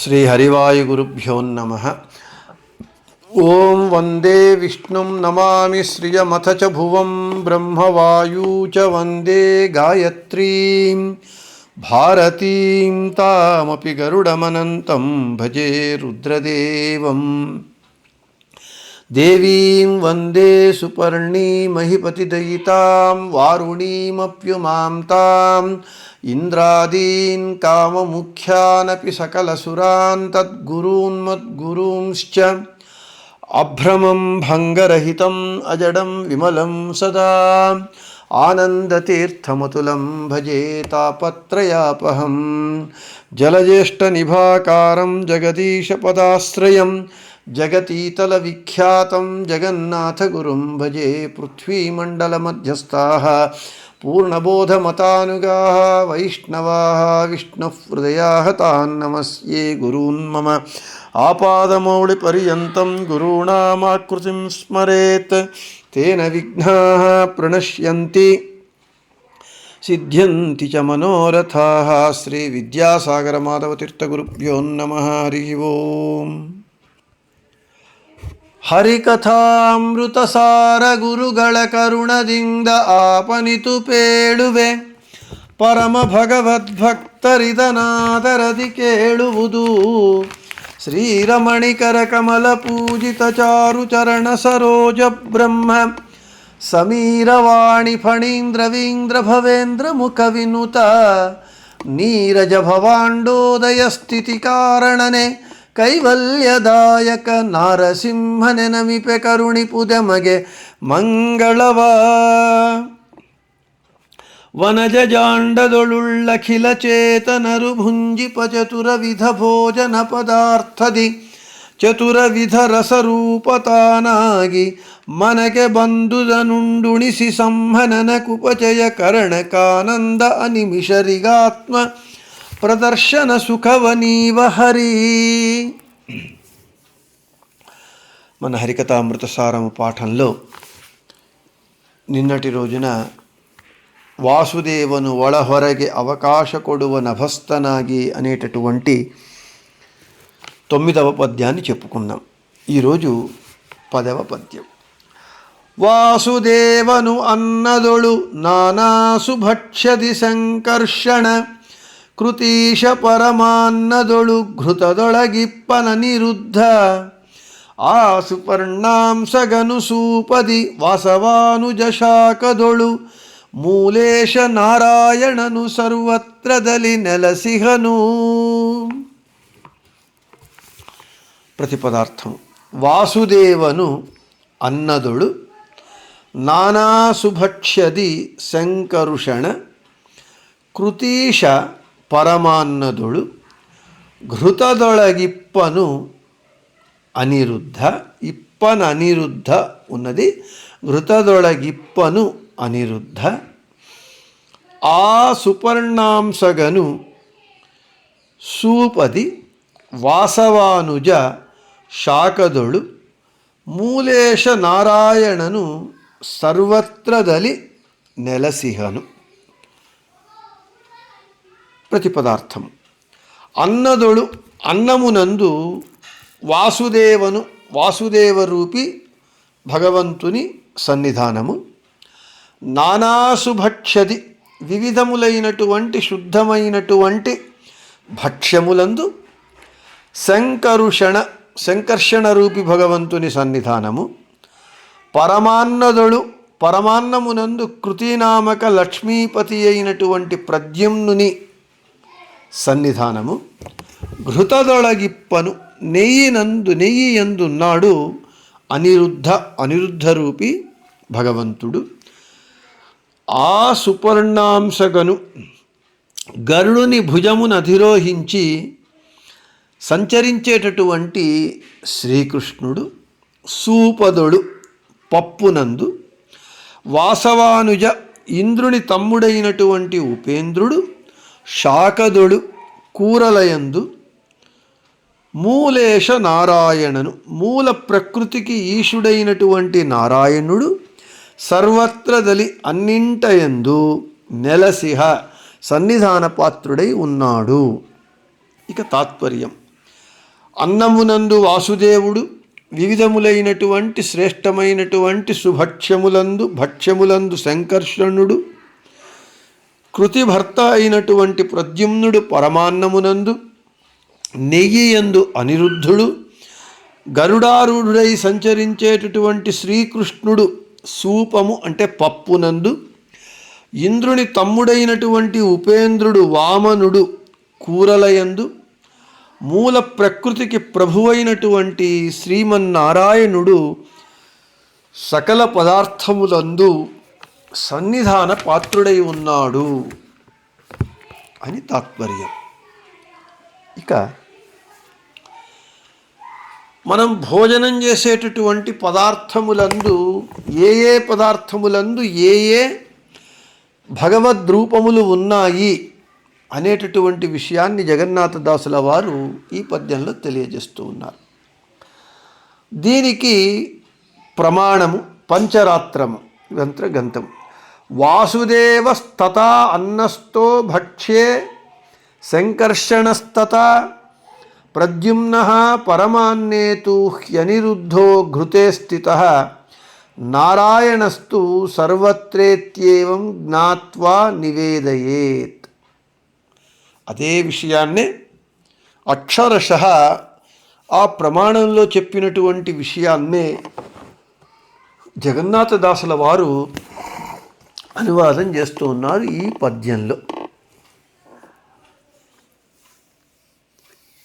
శ్రీ హరివాయుగురుభ్యో నమః. ఓం వందే విష్ణుం నమామి శ్రియమథ చ భువం బ్రహ్మవాయూ చ వందే గాయత్రీం భారతీం తామపి గరుడమనంతం భజే రుద్రదేవం. దేవీం వందే సుపర్ణీమహిపతిదయితాం వారుణీమప్యుమాం తాం ఇంద్రాదీన్ కామముఖ్యానపి సకలసురాన్ తద్గురూన్మద్గురూంశ్చ అభ్రమం భంగరహితం అజడం విమలం సదా ఆనందతీర్థమతులం భజే తాపత్రయాపహం. జలజ్యేష్ఠనిభాకారం జగదీశపదాశ్రయం జగతీతల విఖ్యాతం జగన్నాథగురుం భజే. పృథ్వీమండలమధ్యస్థాః పూర్ణబోధమతానుగాః వైష్ణవాః విష్ణుహృదయాః తాన్ నమస్యే గురూన్ మమ. ఆపాదమౌళిపర్యంతం గురూణామాకృతిం స్మరేత్ తేన విఘ్నాః ప్రణశ్యంతి సిద్ధ్యంతి చ మనోరథాః. శ్రీ విద్యాసాగర మాధవతీర్థగురుభ్యో నమః. హరి ఓం. ಹರಿಕಥಾಮೃತಸಾರ ಗುರುಗಳ ಕರುಣದಿಂದ ಆಪನಿತು ಪೇಳುವೆ ಪರಮ ಭಗವದ್ಭಕ್ತರಿದನಾದರದಿ ಕೇಳುವುದು. ಶ್ರೀರಮಣಿಕರ ಕಮಲ ಪೂಜಿತ ಚಾರು ಚರಣ ಸರೋಜ ಬ್ರಹ್ಮ ಸಮೀರವಾಣಿ ಫಣೀಂದ್ರವೀಂದ್ರ ಭವೇಂದ್ರ ಮುಖ ವಿನುತ ನೀರಜ ಭವಾಂಡೋದಯ ಸ್ಥಿತಿ ಕಾರಣನೆ ಕೈವಲ್ಯದಾಯಕ ನಾರಸಿಂಹನೆ ನಮಿಪೆ ಕರುಣಿಪುದೆಮಗೆ ಮಂಗಳವ. ವನಜ ಜಾಂಡದೊಳುಳ್ಳಖಿಲ ಚೇತನರು ಭುಂಜಿಪ ಚತುರವಿಧ ಭೋಜನ ಪದಾರ್ಥದಿ ಚತುರವಿಧ ರಸರೂಪತಾನಾಗಿ ಮನಗೆ ಬಂದುದನುಂಡುಣಿಸಿ ಸಂಹನನ ಕುಪಚಯ ಕರ್ಣಕಾನಂದ ಅನಿಮಿಷರಿಗಾತ್ಮ ప్రదర్శన సుఖవనీవ హరి. మన హరికథామృతసారము పాఠంలో నిన్నటి రోజున వాసుదేవను ಒಳಹೊರಗೆ అవకాಶ కొడువ నభస్తనాగి అనేటటువంటి 9వ పద్యాన్ని చెప్పుకున్నాం. ఈరోజు 10వ పద్యం. వాసుదేవను అన్నదొಳು నానాసు భక్ష్యది సంకర్షణ ಕೃತೀಶ ಪರಮಾನ್ನದೊಳು ಘೃತದೊಳಗಿಪ್ಪನ ನಿರುದ್ಧ ಆ ಸುಪರ್ಣಾಂಸಗನು ಸೂಪದಿ ವಾಸವಾನುಜ ಶಾಖದೊಳು ಮೂಲೇಶ ನಾರಾಯಣನು ಸರ್ವತ್ರದಲ್ಲಿ ನೆಲಸಿಹನು. ಪ್ರತಿಪದಾರ್ಥಂ. ವಾಸುದೇವನು ಅನ್ನದೊಳು ನಾನಾ ಸುಭಕ್ಷ್ಯದಿ ಸಂಕರುಷಣ ಕೃತೀಶ పరమాన్నదుడు ఘృతదొళగిప్పను అనిరుద్ధ. ఇప్పన అనిరుద్ధ ఉన్నది, ఘృతదొళగిప్పను అనిరుద్ధ. ఆ సుపర్ణాంసగను సూపది వాసవానుజ శాఖదొಳು మూలేಶ నారాయణను సర్వత్రదలి నెలసిహను. ప్రతిపదార్థం. అన్నదొಳು అన్నమునందు వాసుదేవను వాసుదేవరూపి భగవంతుని సన్నిధానము. నానాసుభక్ష్యది వివిధములైనటువంటి శుద్ధమైనటువంటి భక్ష్యములందు సంకర్షణ రూపి భగవంతుని సన్నిధానము. పరమాన్నదొಳು పరమాన్నమునందు కృతినామక లక్ష్మీపతి అయినటువంటి ప్రద్యుమ్నుని సన్నిధానము. ఘృతదొళగిప్పను నెయ్యి యందున్నాడు అనిరుద్ధ రూపి భగవంతుడు. ఆ సుపర్ణాంసగను గరుడుని భుజమును అధిరోహించి సంచరించేటటువంటి శ్రీకృష్ణుడు సూపదొడు పప్పునందు వాసవానుజ ఇంద్రుని తమ్ముడైనటువంటి ఉపేంద్రుడు శాఖదొడు కూరలయందు మూలేశ నారాయణను మూల ప్రకృతికి ఈశుడైనటువంటి నారాయణుడు సర్వత్రదలి అన్నింటయందు నెలసిహ సన్నిధాన పాత్రుడై ఉన్నాడు. ఇక తాత్పర్యం. అన్నమునందు వాసుదేవుడు, వివిధములైనటువంటి శ్రేష్టమైనటువంటి భక్ష్యములందు సంకర్షణుడు, కృతిభర్త అయినటువంటి ప్రద్యుమ్నుడు పరమాన్నమునందు, నెయ్యియందు అనిరుద్ధుడు, గరుడారూఢుడై సంచరించేటటువంటి శ్రీకృష్ణుడు సూపము అంటే పప్పునందు, ఇంద్రుని తమ్ముడైనటువంటి ఉపేంద్రుడు వామనుడు కూరలయందు, మూల ప్రకృతికి ప్రభువైనటువంటి శ్రీమన్నారాయణుడు సకల పదార్థములందు సన్నిధాన పాత్రుడై ఉన్నాడు అని తాత్పర్యం. ఇక మనం భోజనం చేసేటటువంటి పదార్థములందు ఏ పదార్థములందు ఏ భగవద్రూపములు ఉన్నాయి అనేటటువంటి విషయాన్ని జగన్నాథదాసుల వారు ఈ పద్యంలో తెలియజేస్తూ ఉన్నారు. దీనికి ప్రమాణము పంచరాత్రము గంతం. వాసుదేవస్తతా అన్నస్తో భక్ష్యే సంకర్షణస్తతా ప్రద్యుమ్నః పరమాన్నేతు హ్యనిరుద్ధో ఘృతే స్థితః నారాయణస్తు సర్వత్రేత్యేవం జ్ఞాత్వా నివేదయేత్. అదే విషయాన్నే అక్షరశః ఆ ప్రమాణంలో చెప్పినటువంటి విషయాన్నే జగన్నాథదాసుల వారు అనువాదం చేస్తూ ఉన్నారు ఈ పద్యంలో.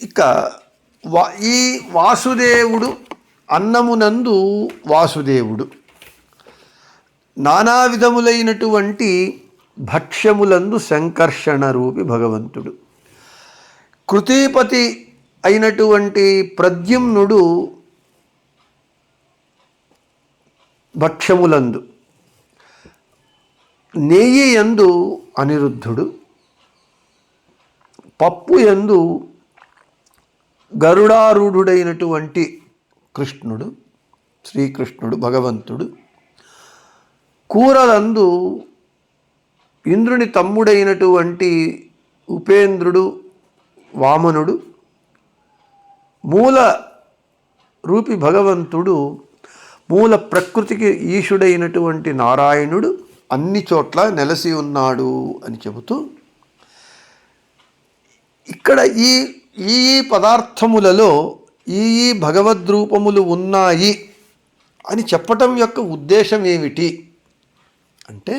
ఇక ఈ వాసుదేవుడు అన్నమునందు వాసుదేవుడు, నానా విధములైనటువంటి భక్ష్యములందు సంకర్షణ రూపి భగవంతుడు, కృతిపతి అయినటువంటి ప్రద్యుమ్నుడు భక్ష్యములందు, నెయ్యి యందు అనిరుద్ధుడు, పప్పు యందు గరుడారూఢుడైనటువంటి కృష్ణుడు శ్రీకృష్ణుడు భగవంతుడు, కూరలందు ఇంద్రుని తమ్ముడైనటువంటి ఉపేంద్రుడు వామనుడు, మూల రూపి భగవంతుడు, మూల ప్రకృతికి ఈశుడైనటువంటి నారాయణుడు అన్ని చోట్ల నెలసి ఉన్నాడు అని చెబుతూ ఇక్కడ ఈ పదార్థములలో ఈ భగవద్రూపములు ఉన్నాయి అని చెప్పటం యొక్క ఉద్దేశం ఏమిటి అంటే,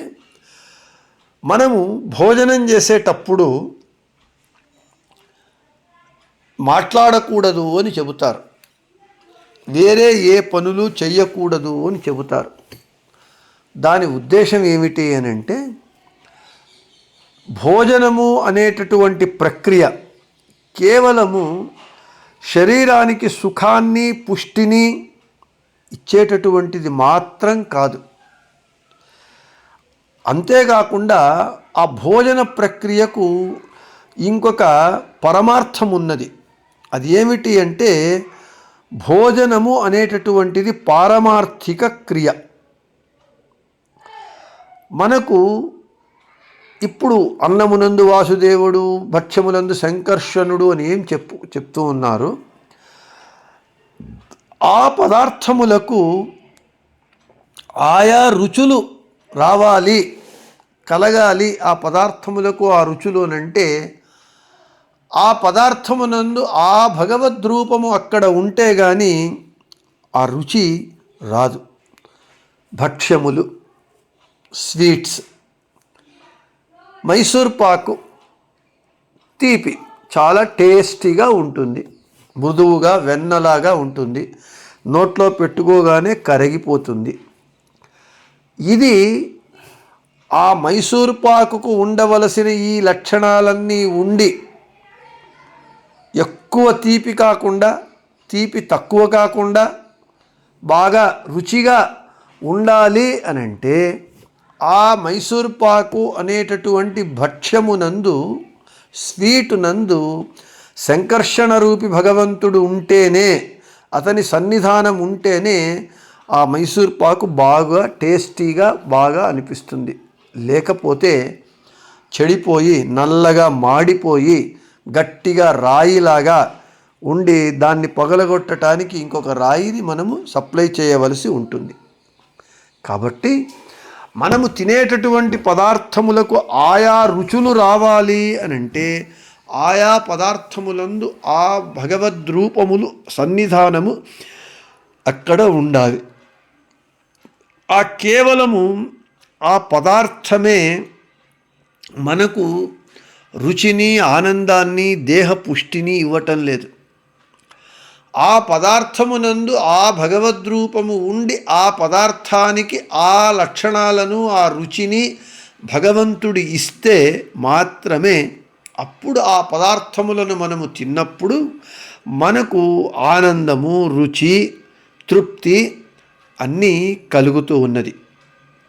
మనము భోజనం చేసేటప్పుడు మాట్లాడకూడదు అని చెబుతారు, వేరే ఏ పనులు చెయ్యకూడదు అని చెబుతారు. దాని ఉద్దేశం ఏమిటి అని అంటే, భోజనము అనేటటువంటి ప్రక్రియ కేవలము శరీరానికి సుఖాన్ని పుష్టిని ఇచ్చేటటువంటిది మాత్రం కాదు. అంతేకాకుండా ఆ భోజన ప్రక్రియకు ఇంకొక పరమార్థం ఉన్నది. అది ఏమిటి అంటే, భోజనము అనేటటువంటిది పారమార్థిక క్రియ. మనకు ఇప్పుడు అన్నమునందు వాసుదేవుడు, భక్ష్యములందు సంకర్షణుడు అని ఏం చెప్తూ ఉన్నారు. ఆ పదార్థములకు ఆయా రుచులు రావాలి, కలగాలి. ఆ పదార్థములకు ఆ రుచులు అంటే, ఆ పదార్థమునందు ఆ భగవద్రూపము అక్కడ ఉంటే కానీ ఆ రుచి రాదు. భక్ష్యములు, స్వీట్స్, మైసూర్ పాకు తీపి చాలా టేస్టీగా ఉంటుంది, మృదువుగా వెన్నలాగా ఉంటుంది, నోట్లో పెట్టుకోగానే కరిగిపోతుంది. ఇది ఆ మైసూర్ పాకుకు ఉండవలసిన ఈ లక్షణాలన్నీ ఉండి ఎక్కువ తీపి కాకుండా, తీపి తక్కువ కాకుండా బాగా రుచిగా ఉండాలి అని అంటే, ఆ మైసూర్ పాకు అనేటటువంటి భక్ష్యమునందు, స్వీటు నందు సంకర్షణ రూపి భగవంతుడు ఉంటేనే, అతని సన్నిధానం ఉంటేనే ఆ మైసూర్ పాకు బాగా టేస్టీగా బాగా అనిపిస్తుంది. లేకపోతే చెడిపోయి నల్లగా మాడిపోయి గట్టిగా రాయిలాగా ఉండి దాన్ని పగలగొట్టడానికి ఇంకొక రాయిని మనము సప్లై చేయవలసి ఉంటుంది. కాబట్టి మనము తినేటటువంటి పదార్థములకు ఆయా రుచులు రావాలి అని అంటే ఆయా పదార్థములందు ఆ భగవద్రూపములు సన్నిధానము అక్కడ ఉండాలి. ఆ కేవలము ఆ పదార్థమే మనకు రుచిని, ఆనందాన్ని, దేహ పుష్టిని ఇవ్వటం లేదు. ఆ పదార్థమునందు ఆ భగవద్రూపము ఉండి ఆ పదార్థానికి ఆ లక్షణాలను, ఆ రుచిని భగవంతుడు ఇస్తే మాత్రమే అప్పుడు ఆ పదార్థములను మనము తిన్నప్పుడు మనకు ఆనందము, రుచి, తృప్తి అన్నీ కలుగుతూ ఉన్నది.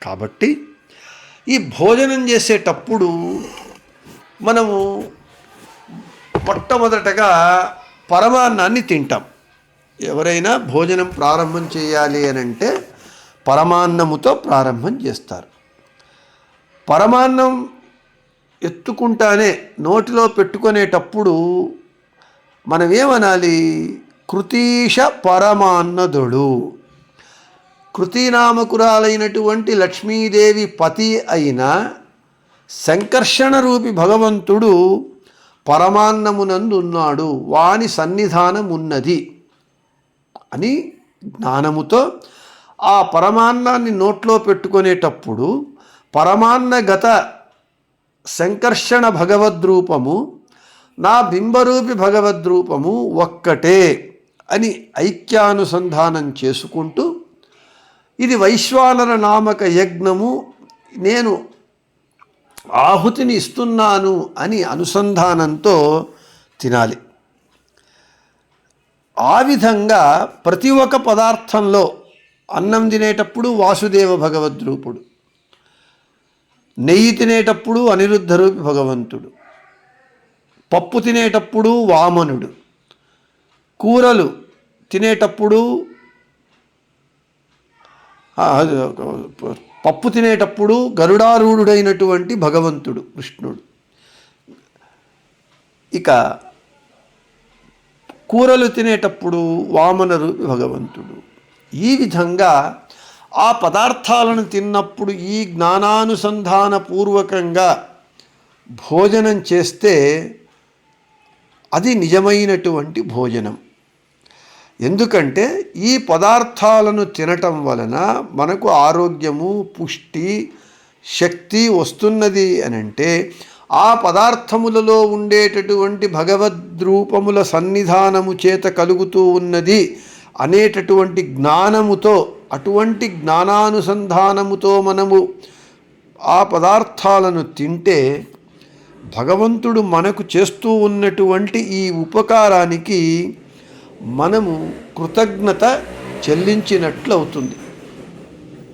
కాబట్టి ఈ భోజనం చేసేటప్పుడు మనము మొట్టమొదటగా పరమాన్నాన్ని తింటాం. ఎవరైనా భోజనం ప్రారంభం చేయాలి అని అంటే పరమాన్నముతో ప్రారంభం చేస్తారు. పరమాన్నం ఎత్తుకుంటానే నోటిలో పెట్టుకునేటప్పుడు మనం ఏమనాలి? కృతీష పరమాన్నదుడు. కృతీనామకురాలైనటువంటి లక్ష్మీదేవి పతి అయిన సంకర్షణ రూపి భగవంతుడు పరమాన్నమునందు ఉన్నాడు, వాని సన్నిధానం ఉన్నది అని జ్ఞానముతో ఆ పరమాన్నాన్ని నోట్లో పెట్టుకునేటప్పుడు పరమాన్నగత సంకర్షణ భగవద్రూపము, నా బింబరూపి భగవద్రూపము ఒక్కటే అని ఐక్యానుసంధానం చేసుకుంటూ ఇది వైశ్వానర నామక యజ్ఞము, నేను ఆహుతిని ఇస్తున్నాను అని అనుసంధానంతో తినాలి. ఆ విధంగా ప్రతి ఒక్క పదార్థంలో అన్నం తినేటప్పుడు వాసుదేవ భగవద్రూపుడు, నెయ్యి తినేటప్పుడు అనిరుద్ధ రూపి భగవంతుడు, పప్పు తినేటప్పుడు వామనుడు, కూరలు తినేటప్పుడు పప్పు తినేటప్పుడు గరుడారూఢుడైనటువంటి భగవంతుడు కృష్ణుడు, ఇక కూరలు తినేటప్పుడు వామన రూపి భగవంతుడు. ఈ విధంగా ఆ పదార్థాలను తిన్నప్పుడు ఈ జ్ఞానానుసంధాన పూర్వకంగా భోజనం చేస్తే అది నిజమైనటువంటి భోజనం. ఎందుకంటే ఈ పదార్థాలను తినటం వలన మనకు ఆరోగ్యము, పుష్టి, శక్తి వస్తున్నది అని అంటే ఆ పదార్థములలో ఉండేటటువంటి భగవద్రూపముల సన్నిధానము చేత కలుగుతూ ఉన్నది అనేటటువంటి జ్ఞానముతో, అటువంటి జ్ఞానానుసంధానముతో మనము ఆ పదార్థాలను తింటే భగవంతుడు మనకు చేస్తూ ఉన్నటువంటి ఈ ఉపకారానికి మనము కృతజ్ఞత చెల్లించినట్లు అవుతుంది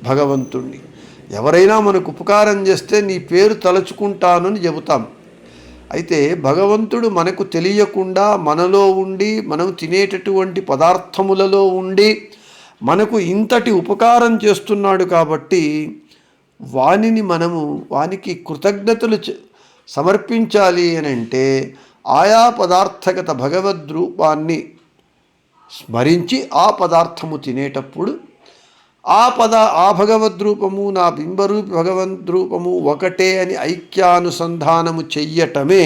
భగవంతుణ్ణి. ఎవరైనా మనకు ఉపకారం చేస్తే నీ పేరు తలుచుకుంటానని చెబుతాం. అయితే భగవంతుడు మనకు తెలియకుండా మనలో ఉండి, మనం తినేటటువంటి పదార్థములలో ఉండి మనకు ఇంతటి ఉపకారం చేస్తున్నాడు కాబట్టి వానికి కృతజ్ఞతలు సమర్పించాలి అని అంటే ఆయా పదార్థగత భగవద్రూపాన్ని స్మరించి ఆ పదార్థము తినేటప్పుడు ఆ భగవద్రూపము, నా బింబరూపి భగవద్రూపము ఒకటే అని ఐక్యానుసంధానము చెయ్యటమే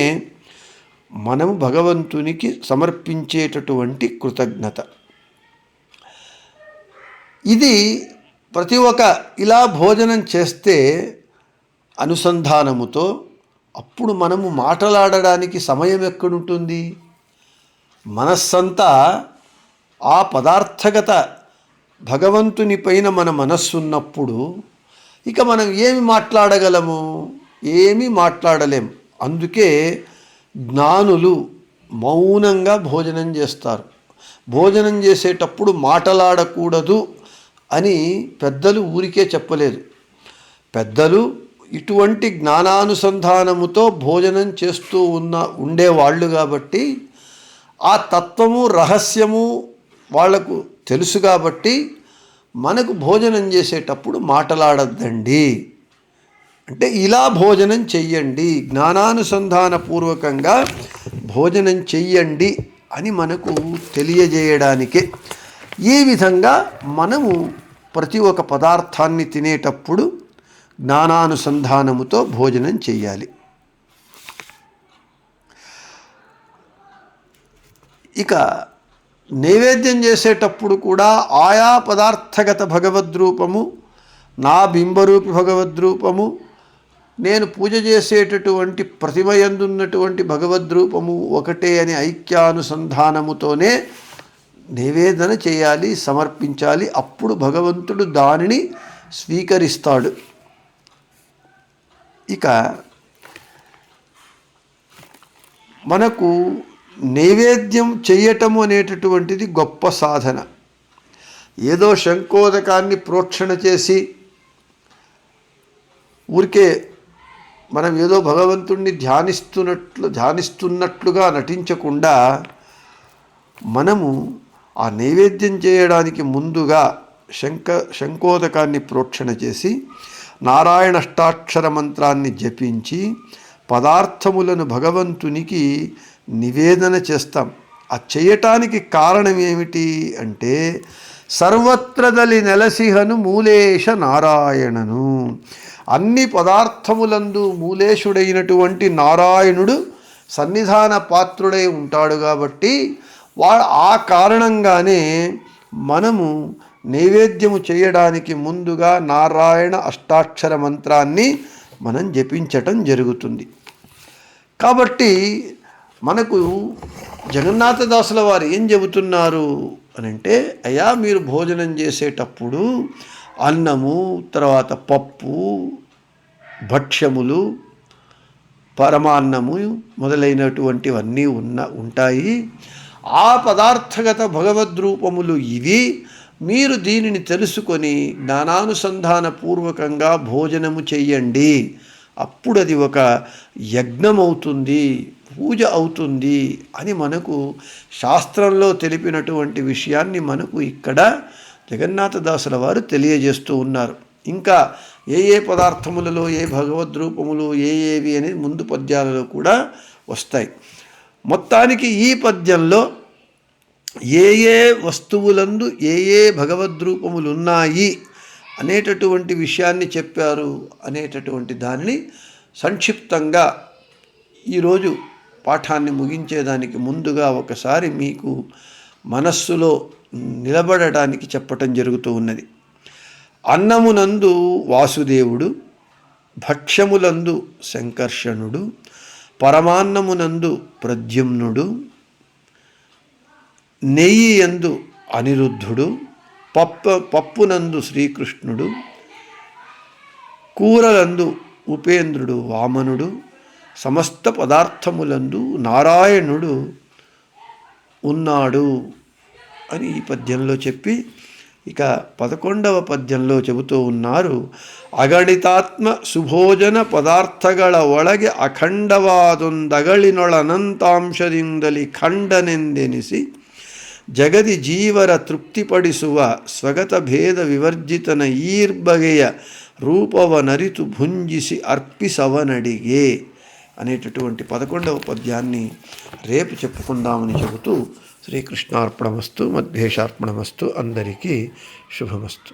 మనము భగవంతునికి సమర్పించేటటువంటి కృతజ్ఞత. ఇది ప్రతి ఒక్క ఇలా భోజనం చేస్తే అనుసంధానముతో అప్పుడు మనము మాట్లాడడానికి సమయం ఎక్కడుంటుంది? మనస్సంతా ఆ పదార్థగత భగవంతుని పైన మన మనస్సు ఉన్నప్పుడు ఇక మనం ఏమి మాట్లాడగలము? ఏమీ మాట్లాడలేం. అందుకే జ్ఞానులు మౌనంగా భోజనం చేస్తారు. భోజనం చేసేటప్పుడు మాట్లాడకూడదు అని పెద్దలు ఊరికే చెప్పలేదు. పెద్దలు ఇటువంటి జ్ఞానానుసంధానముతో భోజనం చేస్తూ ఉండేవాళ్ళు కాబట్టి ఆ తత్వము, రహస్యము వాళ్లకు తెలుసు కాబట్టి మనకు భోజనం చేసేటప్పుడు మాట్లాడద్దండి అంటే ఇలా భోజనం చెయ్యండి, జ్ఞానానుసంధాన పూర్వకంగా భోజనం చెయ్యండి అని మనకు తెలియజేయడానికే ఈ విధంగా మనము ప్రతి ఒక్క పదార్థాన్ని తినేటప్పుడు జ్ఞానానుసంధానముతో భోజనం చేయాలి. ఇక నైవేద్యం చేసేటప్పుడు కూడా ఆయా పదార్థగత భగవద్రూపము, నా బింబరూపి భగవద్రూపము, నేను పూజ చేసేటటువంటి ప్రతిమయందున్నటువంటి భగవద్రూపము ఒకటే అని ఐక్యానుసంధానముతోనే నివేదన చేయాలి, సమర్పించాలి. అప్పుడు భగవంతుడు దానిని స్వీకరిస్తాడు. ఇక మనకు నైవేద్యం చేయటము అనేటటువంటిది గొప్ప సాధన. ఏదో శంఖోదకాన్ని ప్రోక్షణ చేసి ఊరికే మనం ఏదో భగవంతుణ్ణి ధ్యానిస్తున్నట్లుగా నటించకుండా మనము ఆ నైవేద్యం చేయడానికి ముందుగా శంఖోదకాన్ని ప్రోక్షణ చేసి నారాయణ అష్టాక్షర మంత్రాన్ని జపించి పదార్థములను భగవంతునికి నివేదన చేస్తాం. ఆ చేయటానికి కారణం ఏమిటి అంటే సర్వత్రదలి నెలసిహను మూలేశ నారాయణను, అన్ని పదార్థములందు మూలేశుడైనటువంటి నారాయణుడు సన్నిధాన పాత్రుడై ఉంటాడు. కాబట్టి ఆ కారణంగానే మనము నైవేద్యము చేయడానికి ముందుగా నారాయణ అష్టాక్షర మంత్రాన్ని మనం జపించటం జరుగుతుంది. కాబట్టి మనకు జగన్నాథదాసుల వారు ఏం చెబుతున్నారు అనంటే, అయ్యా మీరు భోజనం చేసేటప్పుడు అన్నము, తర్వాత పప్పు, భక్ష్యములు, పరమాన్నము మొదలైనటువంటివన్నీ ఉంటాయి. ఆ పదార్థగత భగవద్రూపములు ఇవి. మీరు దీనిని తెలుసుకొని జ్ఞానానుసంధాన పూర్వకంగా భోజనము చెయ్యండి. అప్పుడు అది ఒక యజ్ఞం అవుతుంది, పూజ అవుతుంది అని మనకు శాస్త్రంలో తెలిపినటువంటి విషయాన్ని మనకు ఇక్కడ జగన్నాథదాసుల వారు తెలియజేస్తూ ఉన్నారు. ఇంకా ఏ ఏ పదార్థములలో ఏ భగవద్రూపములు ఏవి అనేది ముందు పద్యాలలో కూడా వస్తాయి. మొత్తానికి ఈ పద్యంలో ఏ ఏ వస్తువులందు ఏ ఏ భగవద్రూపములు ఉన్నాయి అనేటటువంటి విషయాన్ని చెప్పారు అనేటటువంటి దానిని సంక్షిప్తంగా ఈరోజు పాఠాన్ని ముగించేదానికి ముందుగా ఒకసారి మీకు మనస్సులో నిలబడటానికి చెప్పటం జరుగుతూ ఉన్నది. అన్నమునందు వాసుదేవుడు, భక్ష్యములందు సంకర్షణుడు, పరమాన్నమునందు ప్రద్యుమ్నుడు, నెయ్యి యందు అనిరుద్ధుడు, పప్పునందు శ్రీకృష్ణుడు, కూరలందు ఉపేంద్రుడు వామనుడు, సమస్త పదార్థములందు నారాయణుడు ఉన్నాడు అని ఈ పద్యంలో చెప్పి ఇక 11వ పద్యంలో చెబుతూ ఉన్నారు. ಅಗಣಿತಾತ್ಮ ಸುಭೋಜನ ಪದಾರ್ಥಗಳ ಒಳಗೆ ಅಖಂಡವಾದೊಂದಗಳಿನೊಳನಂತಾಂಶದಿಂದಲಿ ಖಂಡನೆಂದೆನಿಸಿ ಜಗದಿ ಜೀವರ ತೃಪ್ತಿಪಡಿಸುವ ಸ್ವಗತ ಭೇದ ವಿವರ್ಜಿತನ ಈರ್ಬಗೆಯ రూపవనరితు భుంజిసి అర్పిసవనడిగే అనేటటువంటి 11వ పద్యాన్ని రేపు చెప్పుకుందామని చెబుతూ శ్రీకృష్ణార్పణమస్తు, మధ్యేశార్పణమస్తు. అందరికీ శుభమస్తు.